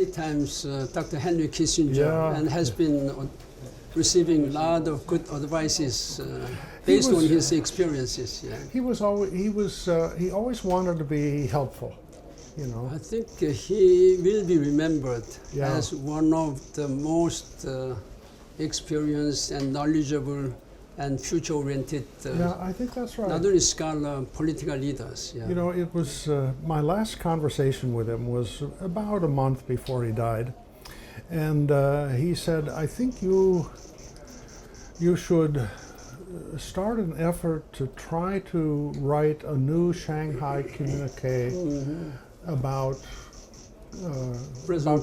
many times Dr. Henry Kissinger and has been receiving a lot of good advices based on his experiences. Yeah. He always wanted to be helpful. You know. I think he will be remembered as one of the most experienced and knowledgeable and future-oriented. I think that's right. Not only scholar, political leaders. Yeah. You know, it was my last conversation with him was about a month before he died, and he said, "I think you should start an effort to try to write a new Shanghai communique about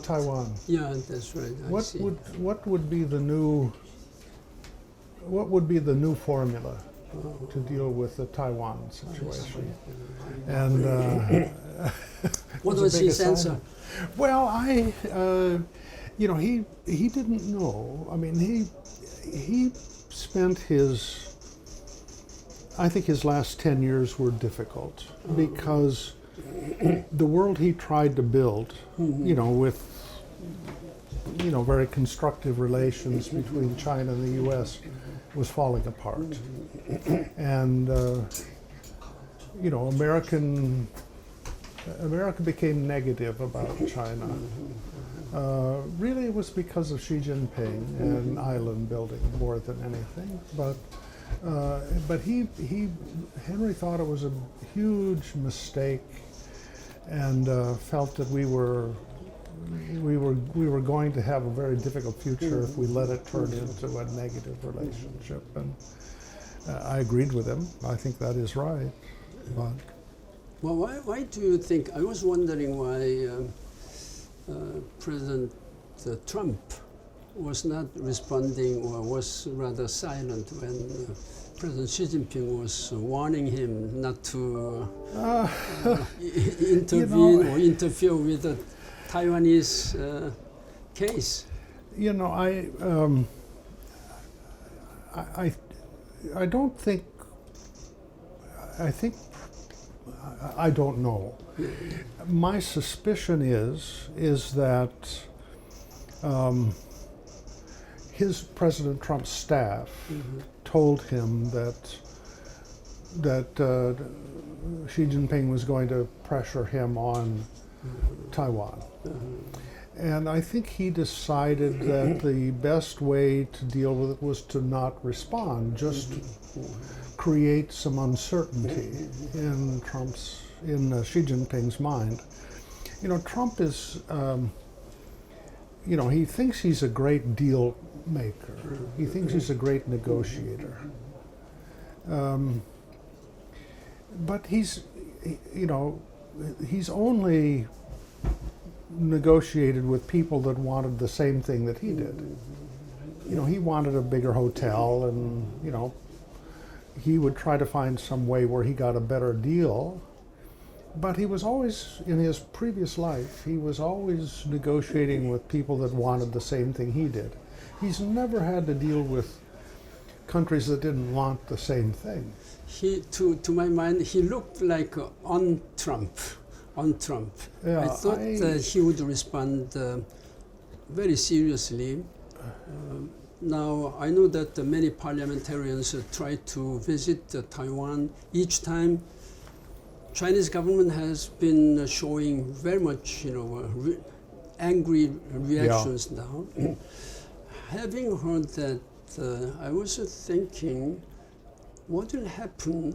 Taiwan." Yeah, that's right. What would be the new formula to deal with the Taiwan situation? And what was his answer? Well, you know, he didn't know. I mean, he spent I think his last 10 years were difficult because the world he tried to build, you know, with, you know, very constructive relations between China and the U.S. was falling apart. And, you know, America became negative about China. Really, it was because of Xi Jinping and island building more than anything. But Henry thought it was a huge mistake, and felt that we were going to have a very difficult future if we let it turn into a negative relationship. And I agreed with him. I think that is right. But well, why do you think? I was wondering why President Trump was not responding, or was rather silent when President Xi Jinping was warning him not to intervene or interfere with the Taiwanese case. You know, I don't think. I don't know. My suspicion is that his President Trump's staff told him that Xi Jinping was going to pressure him on Taiwan. And I think he decided that the best way to deal with it was to not respond, just create some uncertainty in Xi Jinping's mind. You know, Trump is, you know, he thinks he's a great deal maker. He thinks he's a great negotiator. But he's only negotiated with people that wanted the same thing that he did. You know, he wanted a bigger hotel, and, you know, he would try to find some way where he got a better deal. But he was always, in his previous life, he was always negotiating with people that wanted the same thing he did. He's never had to deal with countries that didn't want the same thing. To my mind, he looked like on Trump. Yeah, I thought he would respond very seriously. Now, I know that many parliamentarians try to visit Taiwan. Each time, Chinese government has been showing very much, you know, angry reactions now. Having heard that, I was thinking, what will happen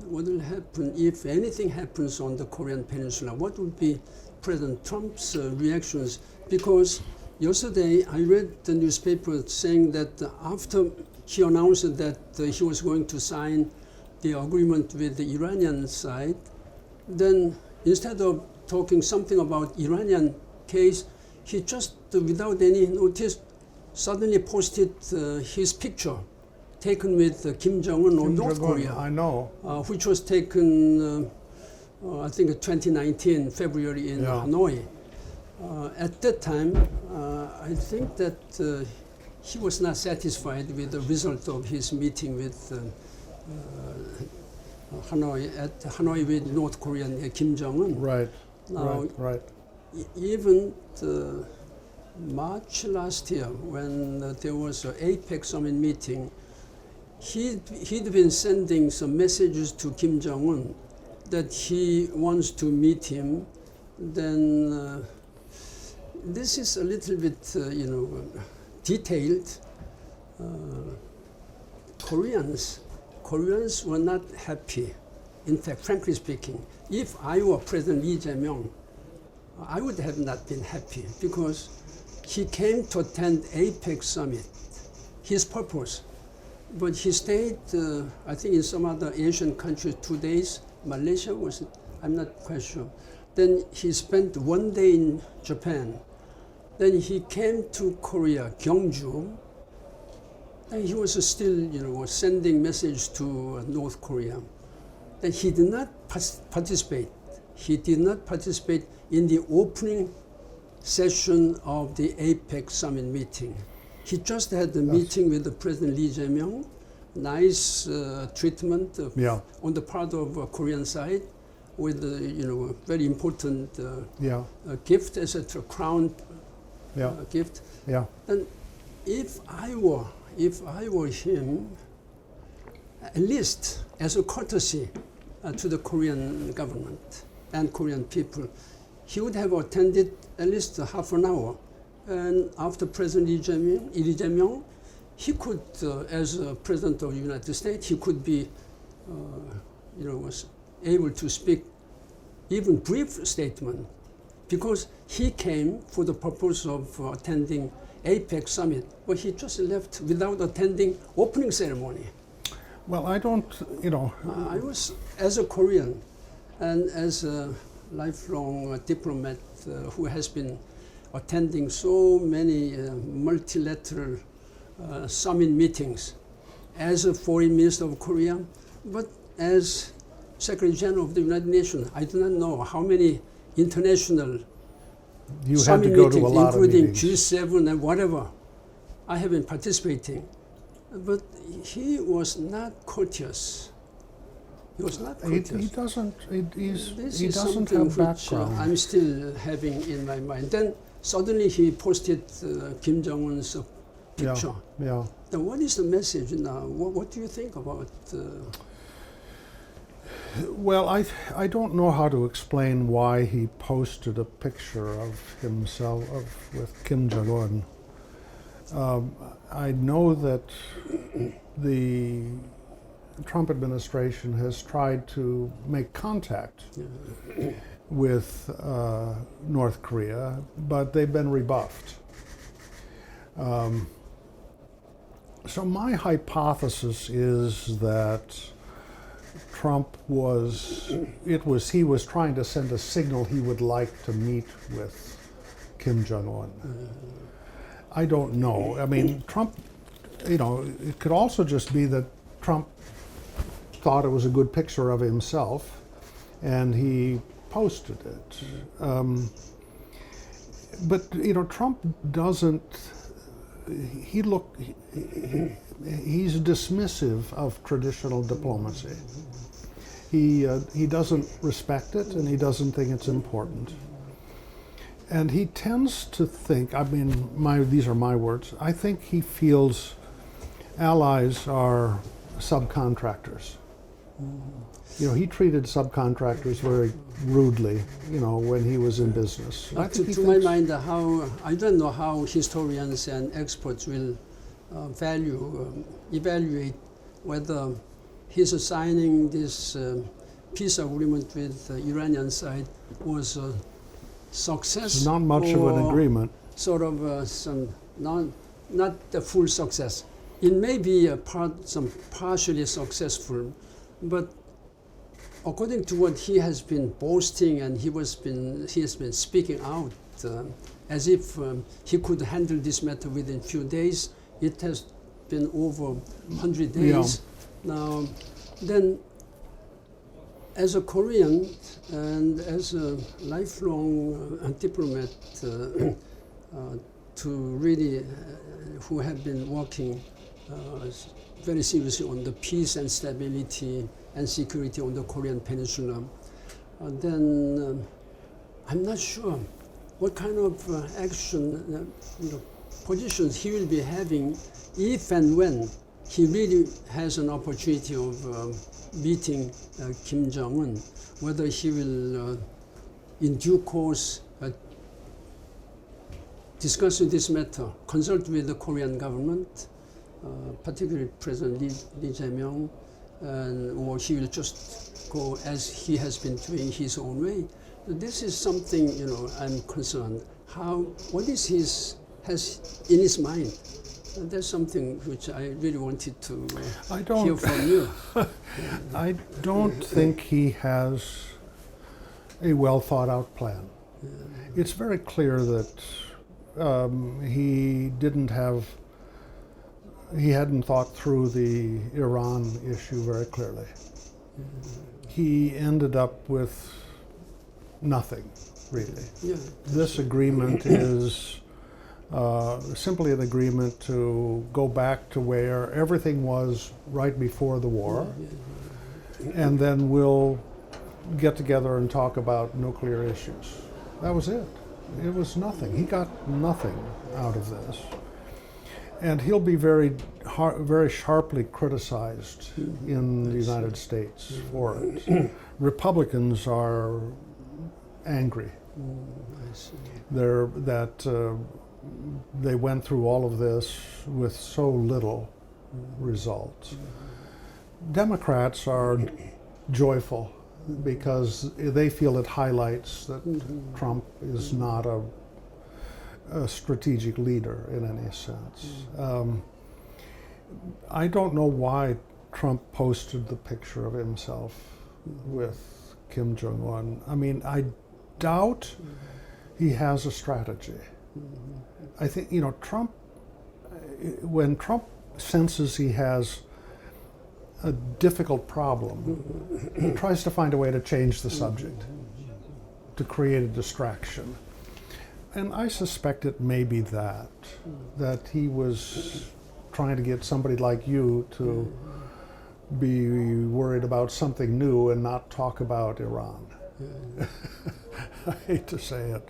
if anything happens on the Korean Peninsula? What would be President Trump's reactions? Because yesterday I read the newspaper saying that after he announced that he was going to sign the agreement with the Iranian side, then instead of talking something about Iranian case, he just, without any notice, suddenly posted his picture taken with Kim Jong-un of North Korea. I know. Which was taken, I think, 2019, February in Hanoi. At that time, I think that he was not satisfied with the result of his meeting with Hanoi with North Korean Kim Jong-un. Right. Now, right. Even March last year, when there was an APEC summit meeting, he'd been sending some messages to Kim Jong-un that he wants to meet him. Then this is a little bit, detailed. Koreans were not happy. In fact, frankly speaking, if I were President Lee Jae-myung, I would have not been happy because he came to attend APEC summit, his purpose. But he stayed, I think, in some other Asian countries 2 days. Malaysia was it? I'm not quite sure. Then he spent 1 day in Japan. Then he came to Korea, Gyeongju. And he was still, sending message to North Korea. Then he did not participate. He did not participate in the opening session of the APEC summit meeting. He just had the meeting with the President Lee Jae-myung. Nice treatment on the part of Korean side, with very important gift, etc. Crown gift. Yeah. And if I were him, at least as a courtesy to the Korean government and Korean people, he would have attended at least half an hour. And after President Lee Jae-myung, he could, as President of the United States, he could be, was able to speak even brief statement, because he came for the purpose of attending APEC summit, but he just left without attending opening ceremony. Well, I don't, I was, as a Korean and as a lifelong diplomat who has been attending so many multilateral summit meetings, as a foreign minister of Korea, but as Secretary General of the United Nations, I do not know how many international summit meetings, including G7 and whatever, I have been participating. But he was not courteous. He was not courteous. He doesn't something have background. I'm still having in my mind. Then suddenly he posted Kim Jong-un's picture. Yeah. Then what is the message now? What do you think about? Well, I don't know how to explain why he posted a picture of himself with Kim Jong-un. I know that the Trump administration has tried to make contact with North Korea, but they've been rebuffed. So my hypothesis is that he was trying to send a signal he would like to meet with Kim Jong-un. I don't know. I mean, Trump, it could also just be that Trump thought it was a good picture of himself and he posted it. But, Trump doesn't, he's dismissive of traditional diplomacy. He doesn't respect it and he doesn't think it's important. And he tends to think, these are my words, I think he feels allies are subcontractors. He treated subcontractors very rudely, when he was in business. To my mind, I don't know how historians and experts will evaluate whether his signing this peace agreement with the Iranian side was a success. It's not much of an agreement. Sort of not the full success. It may be some partially successful, but according to what he has been boasting and he has been speaking out as if he could handle this matter within few days. It has been over 100 days now. Then, as a Korean and as a lifelong diplomat, who have been working very seriously on the peace and stability and security on the Korean Peninsula, then I'm not sure what kind of action, positions he will be having if and when he really has an opportunity of meeting Kim Jong-un, whether he will, in due course, discuss this matter, consult with the Korean government, particularly President Lee Jae-myung, or he will just go as he has been doing his own way. This is something, I'm concerned. What is has in his mind? That's something which I really wanted to hear from you. I don't think he has a well thought out plan. It's very clear that he hadn't thought through the Iran issue very clearly. He ended up with nothing, really. Yeah. This agreement is simply an agreement to go back to where everything was right before the war, and then we'll get together and talk about nuclear issues. That was it. It was nothing. He got nothing out of this. And he'll be very sharply criticized in the United States for it. Republicans are angry. They went through all of this with so little result. Democrats are joyful because they feel it highlights that Trump is not a strategic leader in any sense. I don't know why Trump posted the picture of himself with Kim Jong-un. I mean, I doubt he has a strategy. I think, Trump, when Trump senses he has a difficult problem, he tries to find a way to change the subject, to create a distraction. And I suspect it may be that he was trying to get somebody like you to be worried about something new and not talk about Iran. I hate to say it.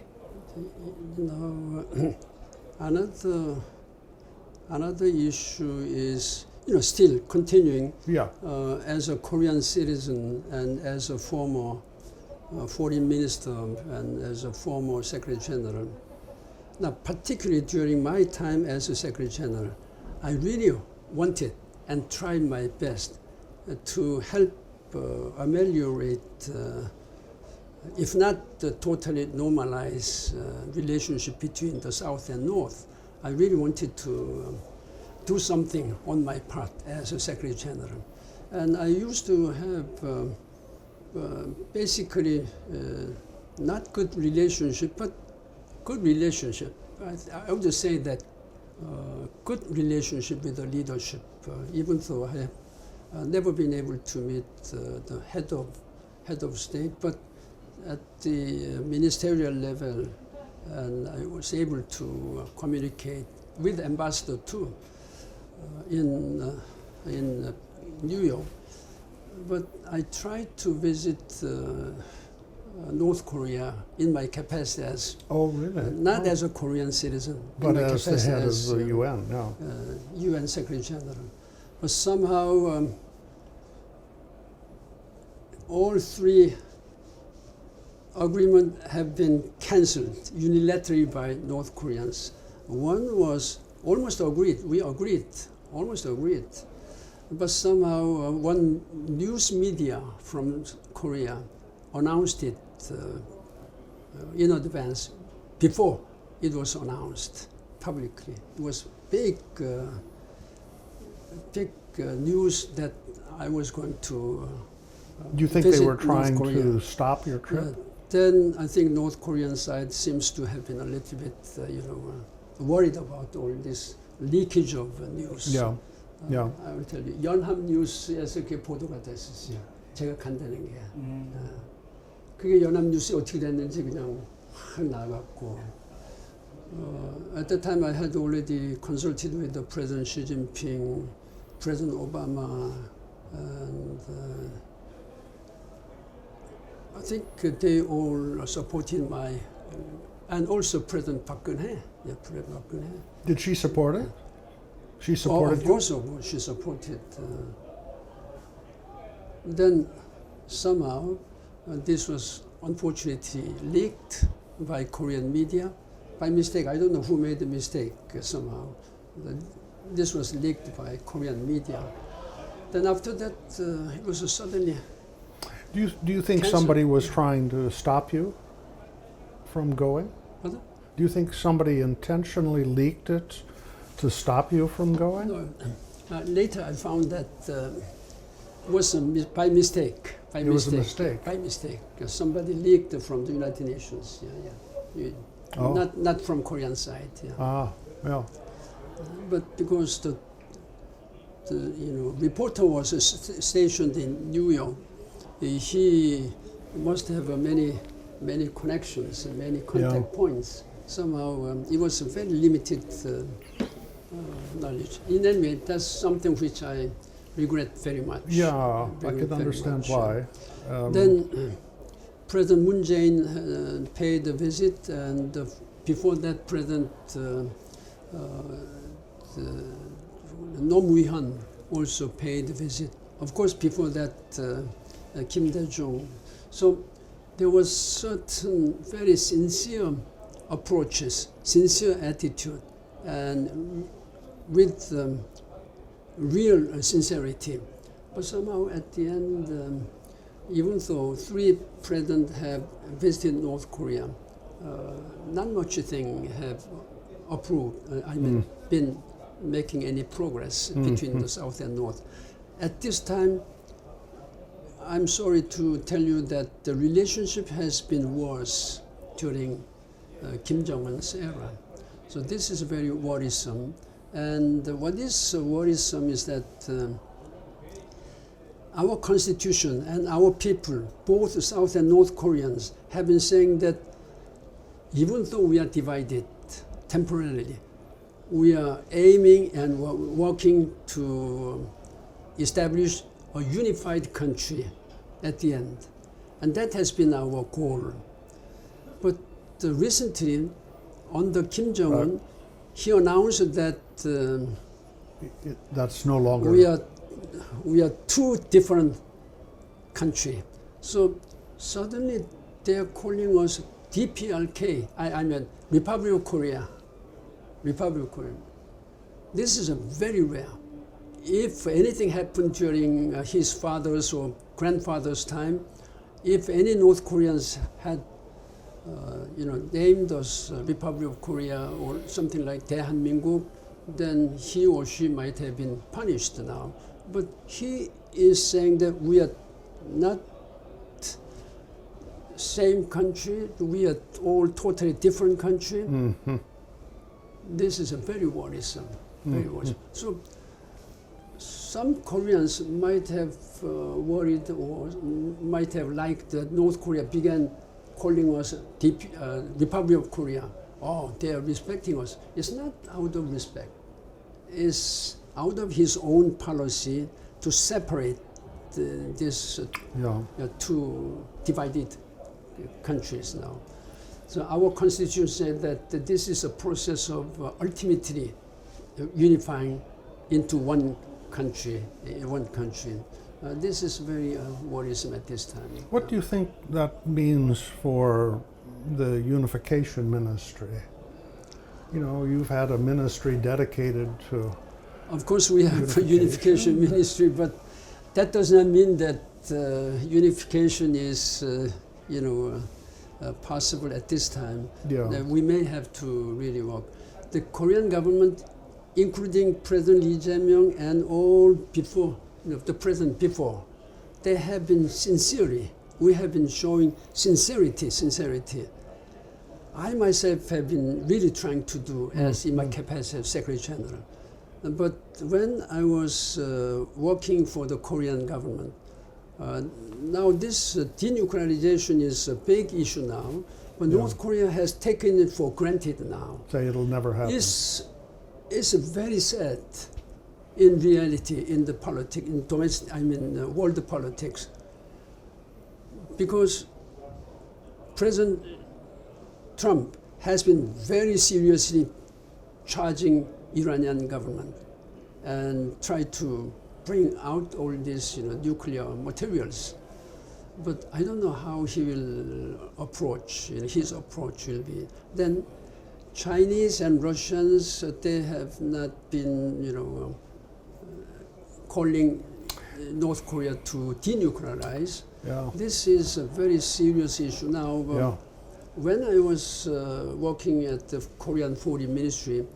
Another issue is, still continuing. Yeah. As a Korean citizen and as a former foreign minister and as a former Secretary General. Now, particularly during my time as a Secretary General, I really wanted and tried my best to help ameliorate, if not totally normalize relationship between the South and North. I really wanted to do something on my part as a Secretary General. And I used to have basically not good relationship, but good relationship. I would say that good relationship with the leadership, even though I have never been able to meet the head of state, but at the ministerial level, and I was able to communicate with ambassador too in New York. But I tried to visit North Korea in my capacity as not as a Korean citizen, but as the head of the UN, no. UN Secretary General. But somehow all three agreements have been cancelled unilaterally by North Koreans. One was almost agreed. We agreed, almost agreed. But somehow one news media from Korea announced it in advance, before it was announced publicly. It was big news that I was going to Do you think they were trying to stop your trip? Then I think North Korean side seems to have been a little bit, worried about all this leakage of news. Yeah. Yeah. I will tell you, 연합뉴스에서 그게 보도가 됐었어요. 제가 간다는 게. 그게 연합뉴스에 어떻게 됐는지 그냥 확 나갔고. At the time I had already consulted with the President Xi Jinping, President Obama, and I think they all supported my And also President Park Geun-hye. Yeah, President Park Geun-hye. Did she support it? She supported Of course, she supported. Then somehow this was unfortunately leaked by Korean media. By mistake, I don't know who made the mistake somehow. This was leaked by Korean media. Then after that, it was suddenly. Do you think somebody was trying to stop you from going? Pardon? Do you think somebody intentionally leaked it to stop you from going? No. Later, I found that it was by mistake. By It was a mistake. By mistake. Somebody leaked from the United Nations. Not from Korean side. Yeah. Ah, yeah. But because the reporter was stationed in New York, he must have many connections and many contact points. Somehow it was a very limited knowledge. In any way, that's something which I regret very much. Yeah, I can understand why. Then President Moon Jae-in paid a visit, and before that, President Roh Moo-hyun also paid a visit. Of course, before that, Kim Dae-jung. So there was certain very sincere approaches, sincere attitude, and with real sincerity. But somehow at the end, even though 3 presidents have visited North Korea, not much thing have approved, been making any progress between the South and North. At this time, I'm sorry to tell you that the relationship has been worse during Kim Jong-un's era. So this is very worrisome. And what is worrisome is that our constitution and our people, both South and North Koreans, have been saying that even though we are divided temporarily, we are aiming and working to establish a unified country at the end. And that has been our goal. But recently, under Kim Jong-un, he announced that that's no longer. We are 2 different countries. So suddenly they are calling us DPRK, I mean Republic of Korea. Republic of Korea. This is a very rare. If anything happened during his father's or grandfather's time, if any North Koreans had named us Republic of Korea or something like 대한민국, then he or she might have been punished now. But he is saying that we are not same country, we are all totally different country. Mm-hmm. This is a very worrisome, very worrisome. So some Koreans might have worried or might have liked that North Korea began calling us Republic of Korea. Oh, they are respecting us. It's not out of respect. It's out of his own policy to separate these 2 divided countries now. So our constitution said that this is a process of ultimately unifying into one country. This is very worrisome at this time. What do you think that means for the unification ministry? You know, you've had a ministry dedicated to. Of course, we have a unification ministry, but that does not mean that unification is, possible at this time. Yeah. We may have to really work. The Korean government, including President Lee Jae-myung and all before, the president before, they have been we have been showing sincerity. I myself have been really trying to do as in my capacity as Secretary General. But when I was working for the Korean government, now this denuclearization is a big issue now, but North Korea has taken it for granted now. Say it'll never happen. It's very sad in reality in the politics, in domestic, world politics. Because President Trump has been very seriously charging Iranian government and try to bring out all these nuclear materials. But I don't know how he will approach, his approach will be. Then Chinese and Russians, they have not been, calling North Korea to denuclearize. Yeah. This is a very serious issue now. Yeah. When I was working at the Korean Foreign Ministry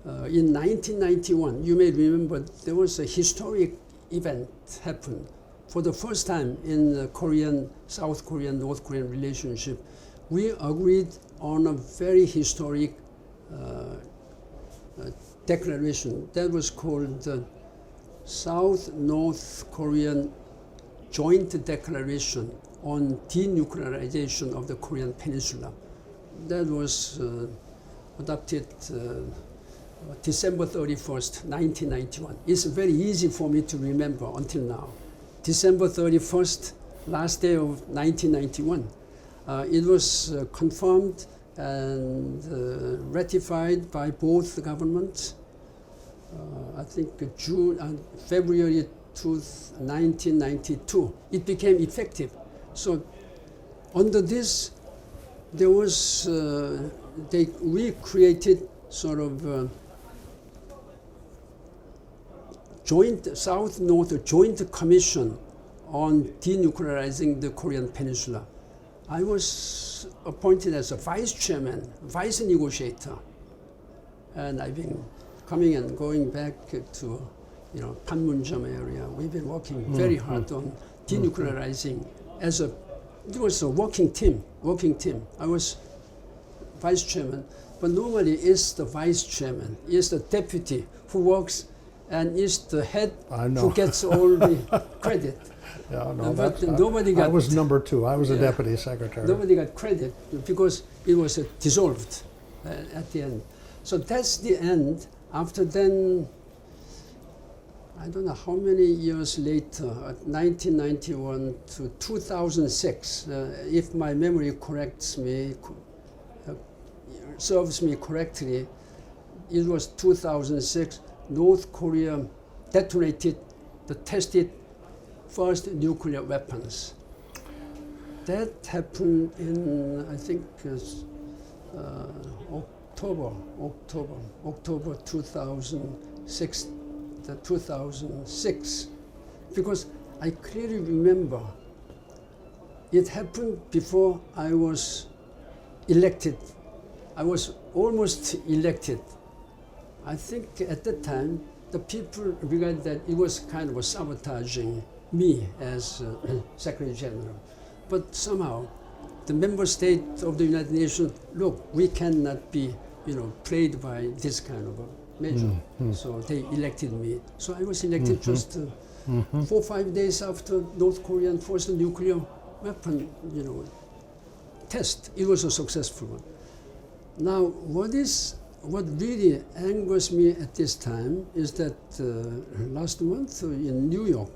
in 1991, you may remember there was a historic event happened. For the first time in the Korean, South Korean, North Korean relationship, we agreed on a very historic declaration that was called the South-North Korean Joint Declaration on Denuclearization of the Korean Peninsula. That was adopted December 31st, 1991. It's very easy for me to remember until now. December 31st, last day of 1991. It was confirmed and ratified by both governments. I think February 1992. It became effective. So under this, there was we created sort of joint South-North Joint Commission on denuclearizing the Korean Peninsula. I was appointed as a vice chairman, vice negotiator, and I've been coming and going back to, Panmunjom area. We've been working very hard on denuclearizing it was a working team. I was vice chairman, but normally it's the vice chairman, it's the deputy who works, and it's the head who gets all the credit. Yeah, no, but nobody got. I was number two. I was a deputy secretary. Nobody got credit because it was dissolved at the end. So that's the end. After then, I don't know how many years later, 1991 to 2006, if my memory serves me correctly, it was 2006, North Korea tested first nuclear weapons. That happened in, I think, October 2006, because I clearly remember it happened before I was elected. I was almost elected. I think at that time the people regarded that it was kind of sabotaging me as Secretary General. But somehow the member state of the United Nations, look, we cannot be played by this kind of a measure. So they elected me. So I was elected just 4 or 5 days after North Korean first nuclear weapon test. It was a successful one. Now, what really angers me at this time is that last month in New York,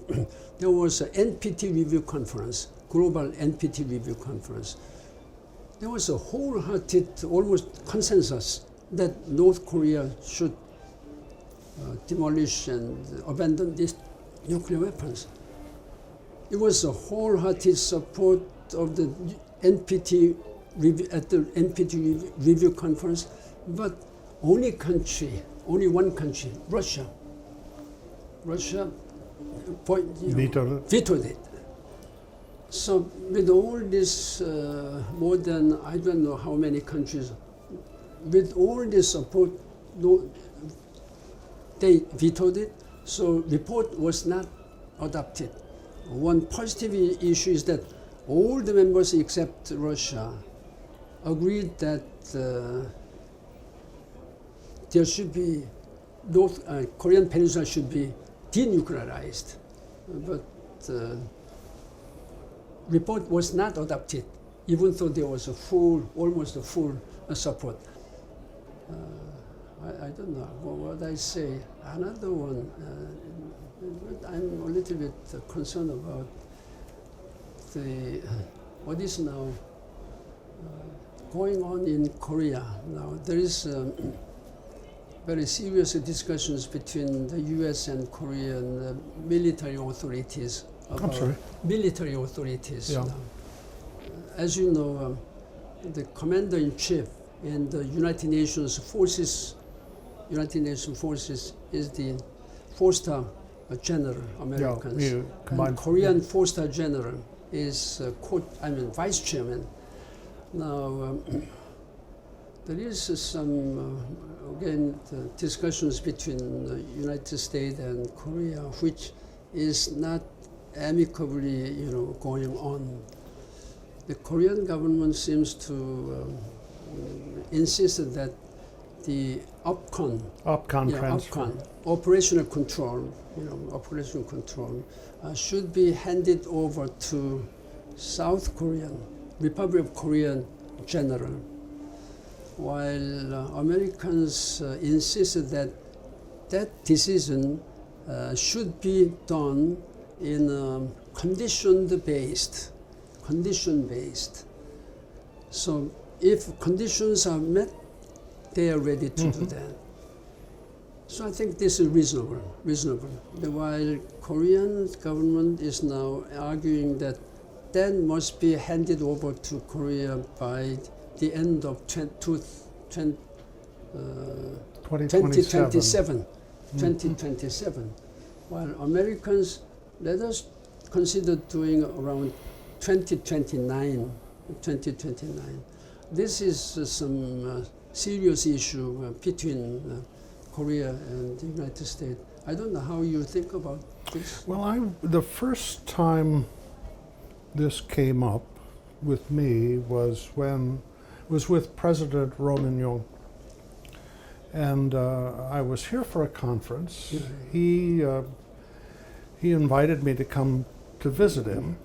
there was an NPT review conference, global NPT review conference. There was a wholehearted, almost consensus that North Korea should demolish and abandon these nuclear weapons. It was a wholehearted support of the NPT review, at the NPT review conference, but only one country, Russia vetoed it. So with all this, more than I don't know how many countries, with all this support, they vetoed it. So report was not adopted. One positive issue is that all the members except Russia agreed that there should be Korean Peninsula should be denuclearized, but report was not adopted, even though there was almost a full support. I don't know what I say. Another one, I'm a little bit concerned about what is now going on in Korea now. There is very serious discussions between the U.S. and Korean military authorities. I'm sorry. Military authorities. Yeah. Now. As you know, the commander-in-chief in the United Nations forces is the four-star general, Americans. Yeah, and Korean four-star general is vice chairman. Now, there is some, again, discussions between the United States and Korea, which is not amicably, going on. The Korean government seems to insist that the OPCON transfer. Operational control, should be handed over to South Korean, Republic of Korea general, while Americans insisted that that decision should be done in condition-based. So if conditions are met, they are ready to do that. So I think this is reasonable. While Korean government is now arguing that must be handed over to Korea by the end of 2027. While Americans, let us consider doing around 2029. This is some serious issue between Korea and the United States. I don't know how you think about this. Well, the first time this came up with me was with President Roh Min-young. And I was here for a conference. He invited me to come to visit him,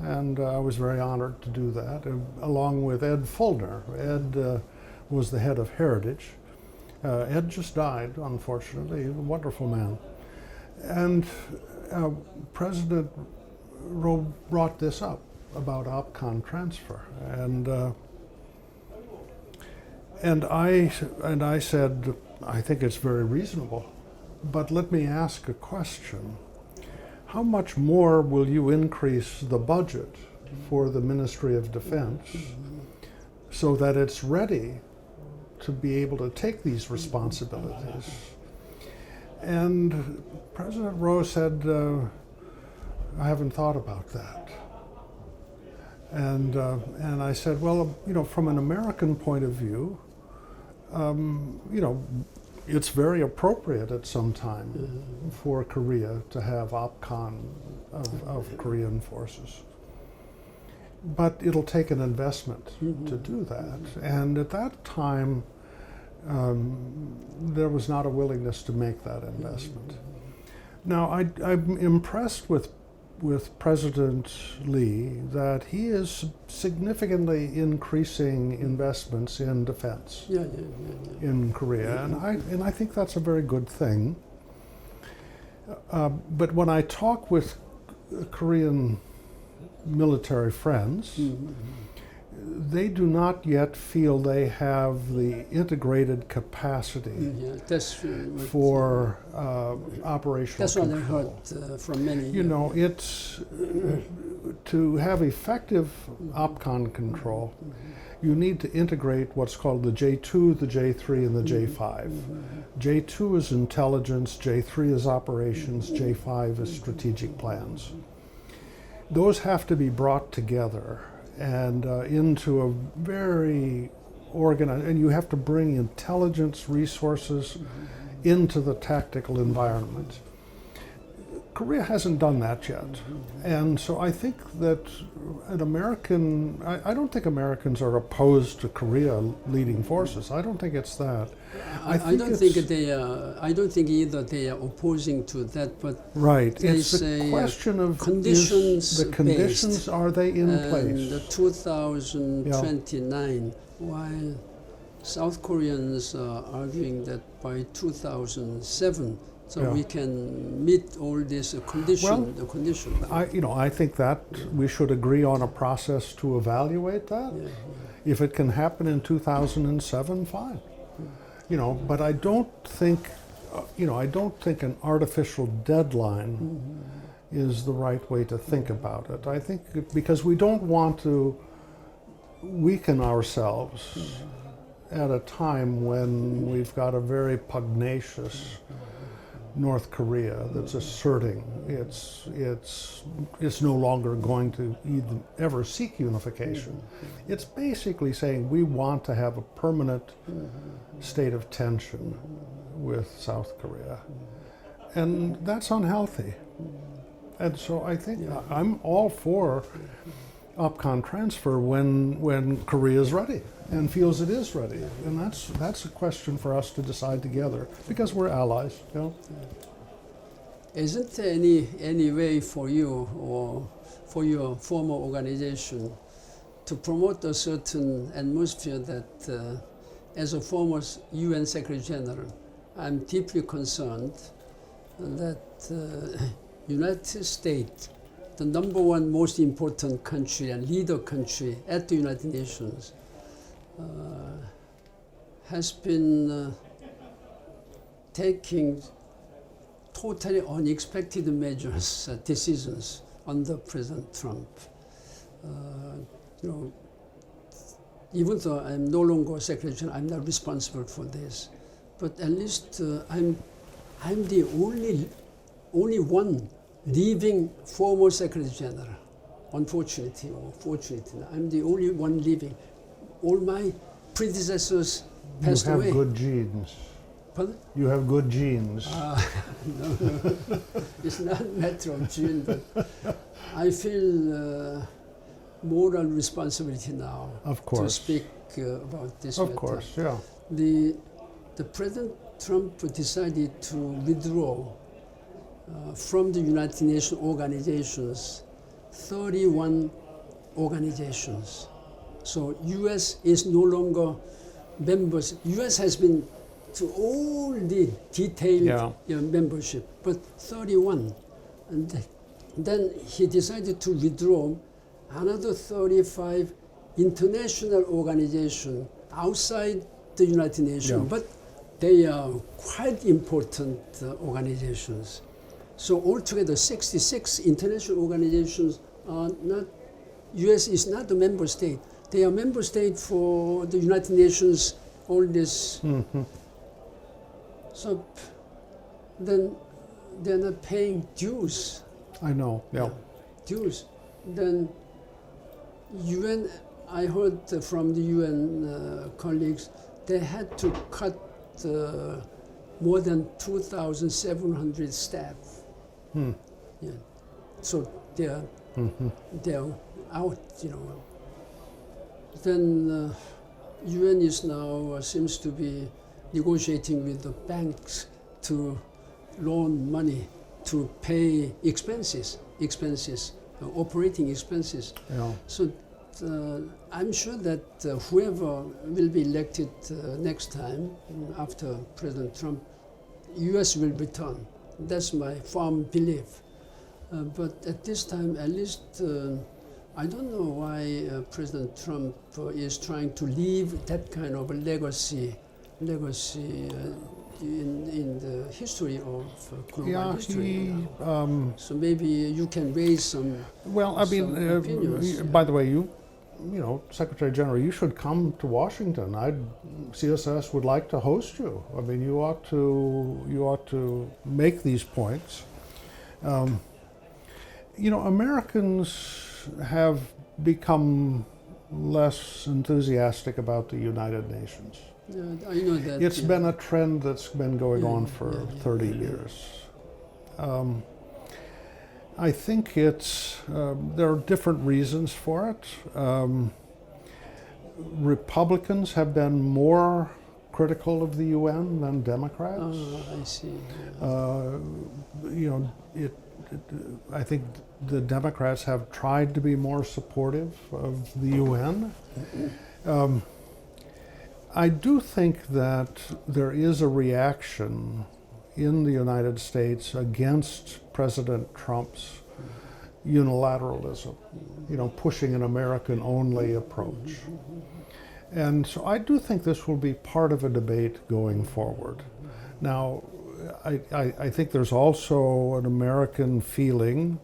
and I was very honored to do that, along with Ed Fuldner. Ed was the head of Heritage. Ed just died, unfortunately. He was a wonderful man. And President Roh brought this up about OPCON transfer, and I said, I think it's very reasonable, but let me ask a question. How much more will you increase the budget for the Ministry of Defense so that it's ready to be able to take these responsibilities? And President Roh said, I haven't thought about that. And I said, well, from an American point of view, it's very appropriate at some time for Korea to have OPCON of Korean forces. But it'll take an investment to do that. And at that time, there was not a willingness to make that investment. Now, I'm impressed with President Lee that he is significantly increasing investments in defense in Korea, and I think that's a very good thing. But when I talk with Korean military friends, they do not yet feel they have the integrated capacity for operational That's control. what I heard from many. It's to have effective OPCON control, you need to integrate what's called the J2, the J3, and the J5. J2 is intelligence, J3 is operations, J5 is strategic plans. Those have to be brought together and into a very organized, and you have to bring intelligence resources into the tactical environment. Korea hasn't done that yet. And so I think that I don't think Americans are opposed to Korea leading forces. I don't think it's that. I don't think either they are opposing to that, but right. It's a question of conditions. The conditions, are they in and place? The 2029, while South Koreans are arguing that by 2007, so Yeah. we can meet all these conditions. I think that we should agree on a process to evaluate that. Yeah. If it can happen in 2007, fine. But I don't think, an artificial deadline is the right way to think about it. I think because we don't want to weaken ourselves at a time when we've got a very pugnacious North Korea that's asserting it's no longer going to even ever seek unification. It's basically saying we want to have a permanent state of tension with South Korea, and that's unhealthy. And so I think I'm all for OPCON transfer when Korea is ready and feels it is ready, and that's a question for us to decide together because we're allies. Isn't there any way for you or for your former organization to promote a certain atmosphere that, as a former UN Secretary General, I'm deeply concerned that United States, the number one most important country and leader country at the United Nations, has been taking totally unexpected measures, decisions under President Trump. Even though I'm no longer Secretary General, I'm not responsible for this. But at least I'm the only one living former Secretary General. Unfortunately or fortunately, I'm the only one living. All my predecessors passed away. You have good genes. Pardon? You have good genes. No. It's not a matter of gene, but I feel moral responsibility now Of course. to speak about this Of matter. course, yeah. The President Trump decided to withdraw from the United Nations organizations, 31 organizations. So U.S. is no longer members. U.S. has been to all the detailed membership, but 31. And then he decided to withdraw another 35 international organizations outside the United Nations, but they are quite important organizations. So altogether 66 international organizations are not, US is not a member state. They are member state for the United Nations, all this. So then they're not paying dues. I know, yeah. Dues. Then UN, I heard from the UN colleagues, they had to cut more than 2,700 staff. Yeah. So they're out, Then UN is now seems to be negotiating with the banks to loan money to pay expenses, operating expenses. Yeah. So I'm sure that whoever will be elected next time after President Trump, US will return. That's my firm belief. But at this time, at least, I don't know why President Trump is trying to leave that kind of a legacy in the history of global history. So maybe you can raise some. Well, I mean, opinions. by the way, Secretary General, you should come to Washington. CSS would like to host you. I mean, you ought to make these points. Americans have become less enthusiastic about the United Nations. I know that. It's been a trend that's been going on for 30 years. I think there are different reasons for it. Republicans have been more critical of the UN than Democrats. I see. I think the Democrats have tried to be more supportive of the UN. I do think that there is a reaction in the United States against President Trump's unilateralism, pushing an American-only approach. And so I do think this will be part of a debate going forward. Now, I think there's also an American feeling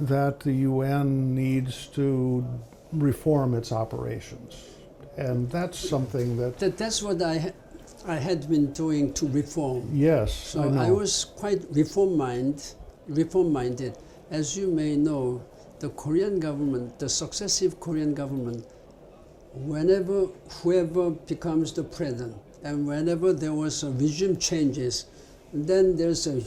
that the UN needs to reform its operations. And that's something That's what I had been doing to reform. Yes, So I was quite reform-minded. As you may know, the Korean government, the successive Korean government, whoever becomes the president, and whenever there was a regime changes, then there's a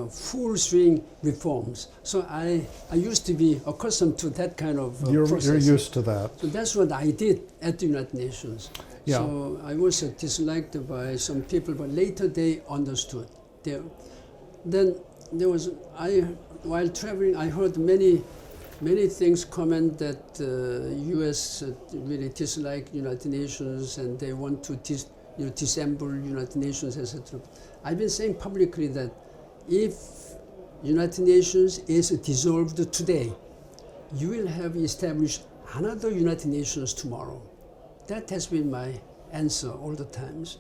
full swing reforms. So I used to be accustomed to that kind of process. You're used to that. So that's what I did at the United Nations. Yeah. So I was disliked by some people, but later they understood. Then there was while traveling, I heard many things comment that U.S. Really dislike United Nations and they want to disassemble United Nations, etc. I've been saying publicly that if United Nations is dissolved today, you will have established another United Nations tomorrow. That has been my answer all the times.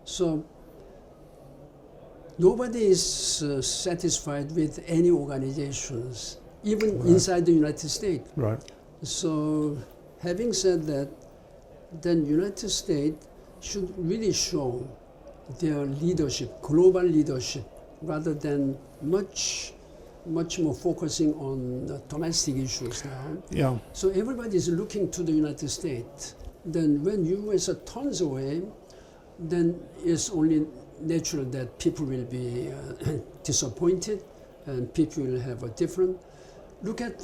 So nobody is satisfied with any organizations, even inside the United States. Right. So having said that, then United States should really show their leadership, global leadership, rather than much more focusing on domestic issues now. Yeah. So everybody is looking to the United States. Then when US turns away, then it's only natural that people will be disappointed and people will have a different. Look at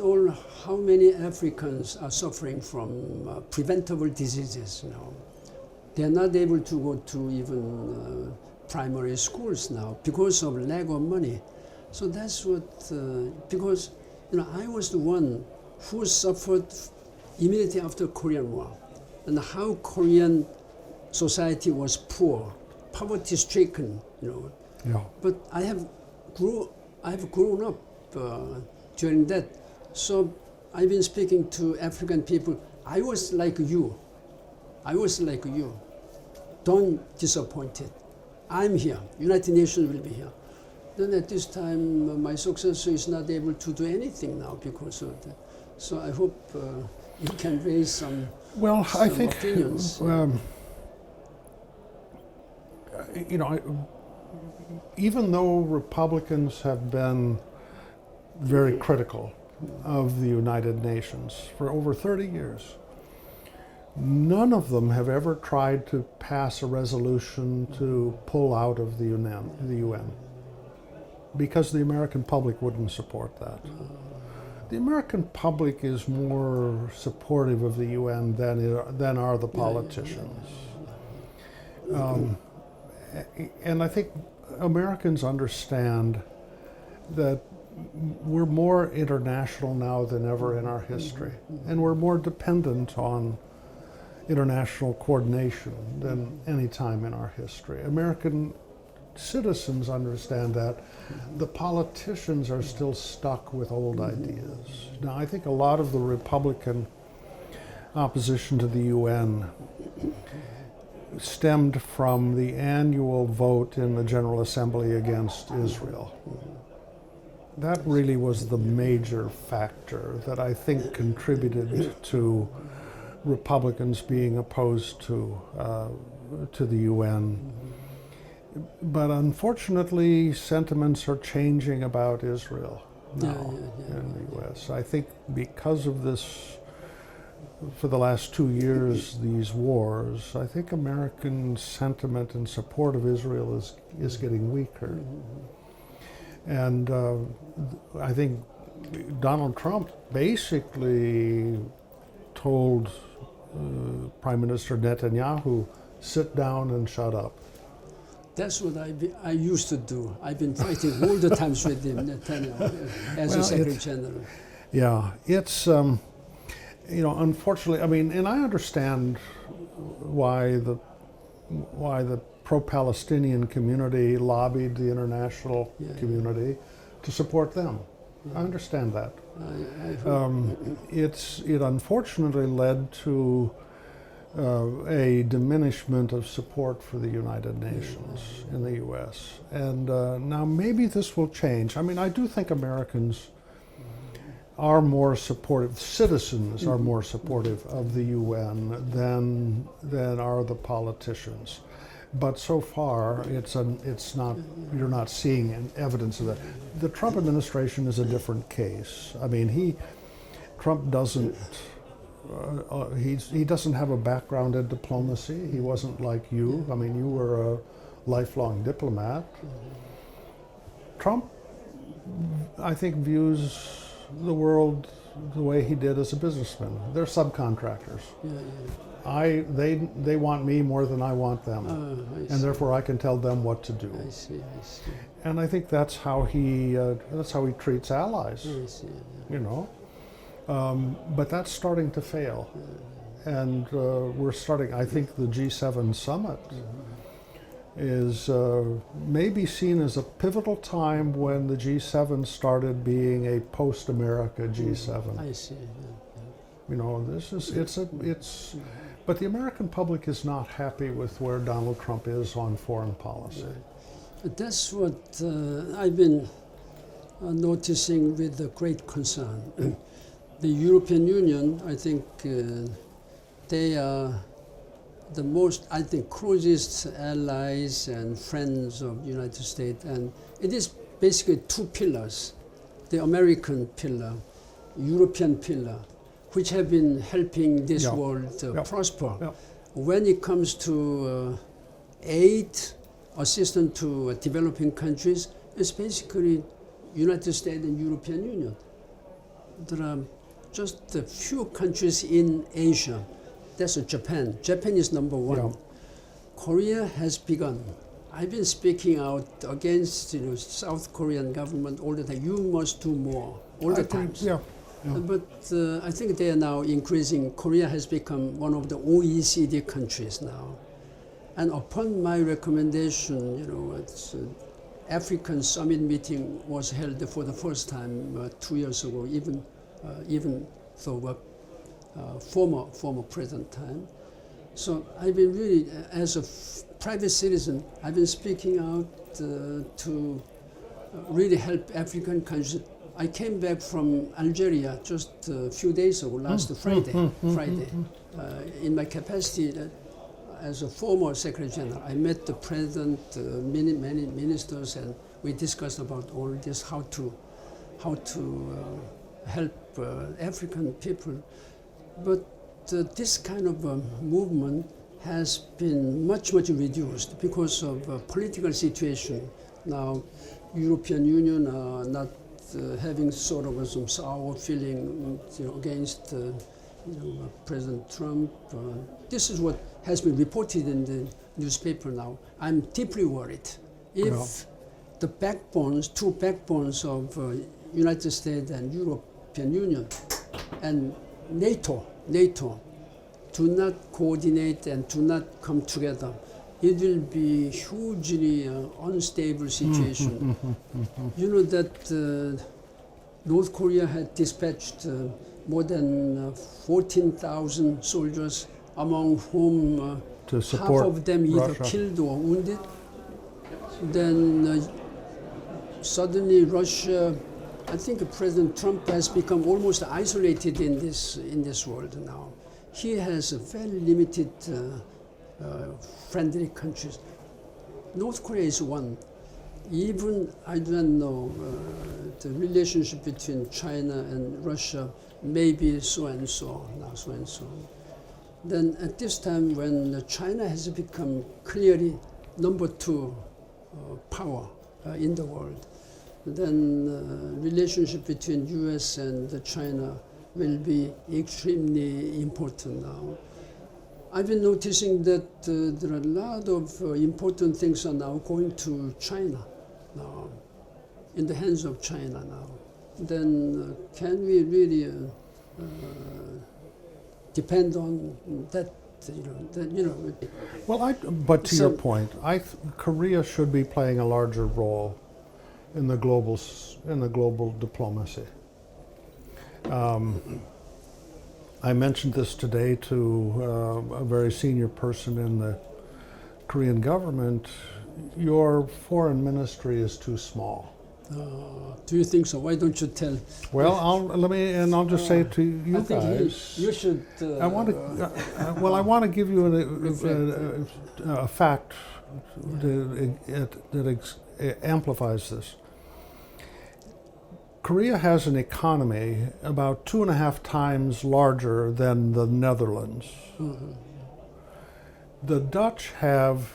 how many Africans are suffering from preventable diseases now. They're not able to go to even primary schools now because of lack of money. So that's what, because I was the one who suffered immediately after Korean War, and how Korean society was poor, poverty-stricken, Yeah. But I have grown up during that. So I've been speaking to African people. I was like you. Don't disappoint it. I'm here. United Nations will be here. Then at this time, my successor is not able to do anything now because of that. So I hope you can raise some I think opinions. Even though Republicans have been very critical of the United Nations for over 30 years, none of them have ever tried to pass a resolution to pull out of the UN, because the American public wouldn't support that. The American public is more supportive of the UN than are the politicians. And I think Americans understand that we're more international now than ever in our history, and we're more dependent on international coordination than any time in our history. American citizens understand that. The politicians are still stuck with old ideas. Now, I think a lot of the Republican opposition to the UN stemmed from the annual vote in the General Assembly against Israel. That really was the major factor that I think contributed to Republicans being opposed to the UN. But unfortunately, sentiments are changing about Israel now in the U.S. I think because of this, for the last 2 years, these wars, I think American sentiment in support of Israel is getting weaker. And I think Donald Trump basically told Prime Minister Netanyahu, sit down and shut up. That's what I used to do. I've been fighting all the times with him, Netanyahu, as a Secretary General. Yeah, it's, unfortunately, and I understand why the why the pro-Palestinian community lobbied the international community to support them. I understand that. It unfortunately led to a diminishment of support for the United Nations in the U.S. And now maybe this will change. I mean, I do think Americans are more supportive, citizens are more supportive of the UN than are the politicians. But so far, it's not. You're not seeing evidence of that. The Trump administration is a different case. I mean, Trump doesn't. He doesn't have a background in diplomacy. He wasn't like you. I mean, you were a lifelong diplomat. Trump, I think, views the world the way he did as a businessman. They're subcontractors. They want me more than I want them, and therefore I can tell them what to do. I see. And I think that's how he treats allies. You know, but that's starting to fail, and we're starting. I think the G7 summit is maybe seen as a pivotal time when the G7 started being a post-America G7. I see. You know, but the American public is not happy with where Donald Trump is on foreign policy. Right. That's what I've been noticing with great concern. The European Union, I think, they are the most, I think, closest allies and friends of the United States, and it is basically two pillars: the American pillar, European pillar, which have been helping this world prosper. When it comes to aid, assistance to developing countries, it's basically United States and European Union. There are just a few countries in Asia. That's Japan. Japan is number one. Korea has begun. I've been speaking out against South Korean government all the time. You must do more all the time. But I think they are now increasing. Korea has become one of the OECD countries now. And upon my recommendation, African summit meeting was held for the first time 2 years ago, even though former president time. So I've been really, as a private citizen, I've been speaking out to really help African countries. I came back from Algeria just a few days ago, last Friday. In my capacity as a former Secretary General, I met the President, many ministers, and we discussed about all this, how to help African people. But this kind of movement has been much reduced because of political situation. Now, European Union are not having sort of some sour feeling against President Trump. This is what has been reported in the newspaper now. I'm deeply worried. If the two backbones of United States and European Union and NATO do not coordinate and do not come together, it will be hugely unstable situation. You know that North Korea had dispatched more than 14,000 soldiers, among whom half of them either killed or wounded. Then suddenly Russia, I think President Trump has become almost isolated in this world now. He has a very limited friendly countries. North Korea is one. Even, I don't know, the relationship between China and Russia may be so and so. Then at this time when China has become clearly number 2 power in the world, then relationship between US and China will be extremely important now. I've been noticing that there are a lot of important things are now going to China now, in the hands of China now. Then can we really depend on that Well, but to So- your point, Korea should be playing a larger role in the global diplomacy. I mentioned this today to a very senior person in the Korean government. Your foreign ministry is too small. Do you think so? Why don't you tell? Well, I'll just say to you I think guys. you should. I want to. I want to give you a fact that amplifies this. Korea has an economy about 2.5 times larger than the Netherlands. Mm-hmm. The Dutch have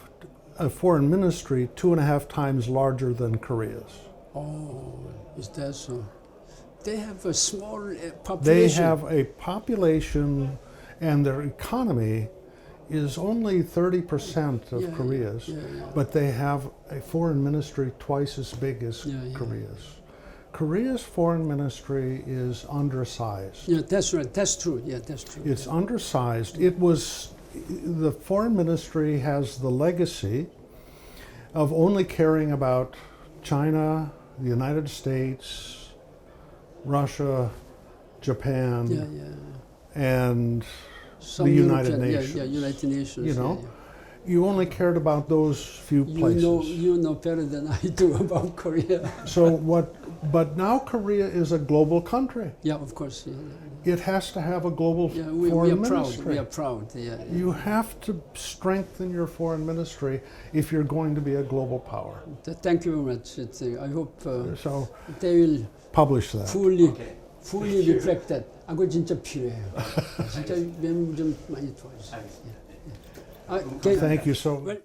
a foreign ministry 2.5 times larger than Korea's. Oh, is that so? They have a small population. They have a population, and their economy is only 30% of Korea's, but they have a foreign ministry twice as big as Korea's. Korea's foreign ministry is undersized. Yeah, that's right. That's true. Yeah, that's true. It's undersized. The foreign ministry has the legacy of only caring about China, the United States, Russia, Japan, and Some the United European- Nations. Yeah, United Nations. You know, you only cared about those few places. You know better than I do about Korea. But now Korea is a global country. Yeah, of course. Yeah. It has to have a global Yeah, we foreign are proud. ministry. We are proud. Yeah. You have to strengthen your foreign ministry if you're going to be a global power. Thank you very much. I hope So they will publish that. fully reflect that. 아, 그거 진짜 필요해요. 진짜 외무 좀 많이 도와주세요. Thank you so much. Well,